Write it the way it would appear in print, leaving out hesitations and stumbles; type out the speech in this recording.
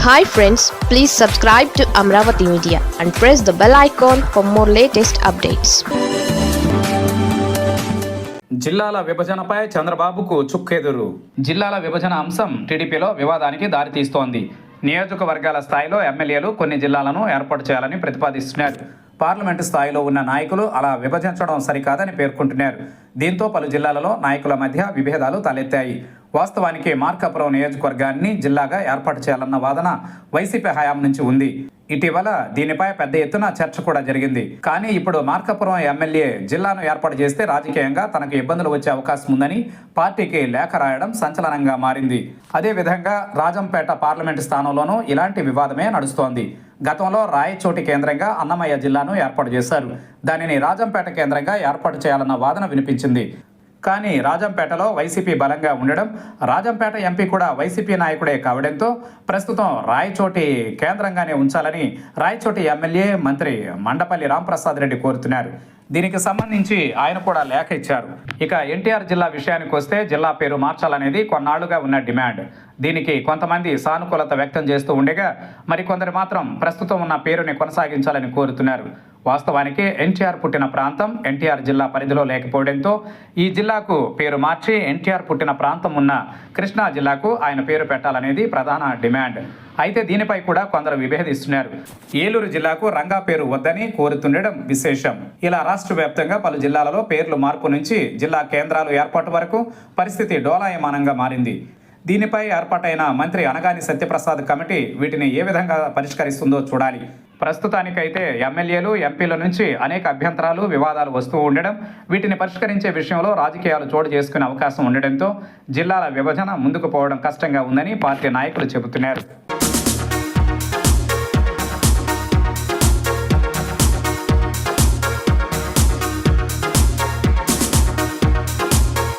Hi friends, please subscribe to Amravati Media and press the bell icon for more latest updates. జిల్లాల విభజనపై చంద్రబాబుకు చుక్కెదురు. జిల్లాల విభజన అంశం టీడీపీలో వివాదానికి దారితీస్తోంది. నియోజకవర్గాల స్థాయిలో ఎమ్మెల్యేలు కొన్ని జిల్లాలను ఏర్పాటు చేయాలని ప్రతిపాదిస్తున్నారు. పార్లమెంటు స్థాయిలో ఉన్న నాయకులు అలా విభజించడం సరికాదని పేర్కొంటున్నారు. దీంతో పలు జిల్లాలలో నాయకుల మధ్య విభేదాలు తలెత్తాయి. వాస్తవానికి మార్కాపురం నియోజకవర్గాన్ని జిల్లాగా ఏర్పాటు చేయాలన్న వాదన వైసీపీ హయాం నుంచి ఉంది. ఇటీవల దీనిపై పెద్ద ఎత్తున చర్చ కూడా జరిగింది. కానీ ఇప్పుడు మార్కాపురం ఎమ్మెల్యే జిల్లాను ఏర్పాటు చేస్తే రాజకీయంగా తనకు ఇబ్బందులు వచ్చే అవకాశం ఉందని పార్టీకి లేఖ రాయడం సంచలనంగా మారింది. అదేవిధంగా రాజంపేట పార్లమెంటు స్థానంలోనూ ఇలాంటి వివాదమే నడుస్తోంది. గతంలో రాయచోటి కేంద్రంగా అన్నమయ్య జిల్లాను ఏర్పాటు చేశారు. దానిని రాజంపేట కేంద్రంగా ఏర్పాటు చేయాలన్న వాదన వినిపించింది. కానీ రాజంపేటలో వైసీపీ బలంగా ఉండడం, రాజంపేట ఎంపీ కూడా వైసీపీ నాయకుడే కావడంతో ప్రస్తుతం రాయచోటి కేంద్రంగానే ఉంచాలని రాయచోటి ఎమ్మెల్యే మంత్రి మండపల్లి రాంప్రసాద్ రెడ్డి కోరుతున్నారు. దీనికి సంబంధించి ఆయన కూడా లేఖ ఇచ్చారు. ఇక ఎన్టీఆర్ జిల్లా విషయానికి వస్తే జిల్లా పేరు మార్చాలనేది కొన్నాళ్లుగా ఉన్న డిమాండ్. దీనికి కొంతమంది సానుకూలత వ్యక్తం చేస్తూ ఉండగా మరికొందరు మాత్రం ప్రస్తుతం ఉన్న పేరుని కొనసాగించాలని కోరుతున్నారు. వాస్తవానికి ఎన్టీఆర్ పుట్టిన ప్రాంతం ఎన్టీఆర్ జిల్లా పరిధిలో లేకపోవడంతో ఈ జిల్లాకు పేరు మార్చి ఎన్టీఆర్ పుట్టిన ప్రాంతం ఉన్న కృష్ణా జిల్లాకు ఆయన పేరు పెట్టాలనేది ప్రధాన డిమాండ్. అయితే దీనిపై కూడా కొందరు విభేదిస్తున్నారు. ఏలూరు జిల్లాకు రంగా పేరు వద్దని కోరుతుండడం విశేషం. ఇలా రాష్ట్ర వ్యాప్తంగా పలు జిల్లాలలో పేర్లు మార్పు నుంచి జిల్లా కేంద్రాలు ఏర్పాటు వరకు పరిస్థితి డోలాయమానంగా మారింది. దీనిపై ఏర్పాటైన మంత్రి అనగాని సత్యప్రసాద్ కమిటీ వీటిని ఏ విధంగా పరిష్కరిస్తుందో చూడాలి. ప్రస్తుతానికైతే ఎమ్మెల్యేలు ఎంపీల నుంచి అనేక అభ్యంతరాలు వివాదాలు వస్తూ ఉండడం, వీటిని పరిష్కరించే విషయంలో రాజకీయాలు చోటు చేసుకునే అవకాశం ఉండడంతో జిల్లాల విభజన ముందుకు పోవడం కష్టంగా ఉందని పార్టీ నాయకులు చెబుతున్నారు.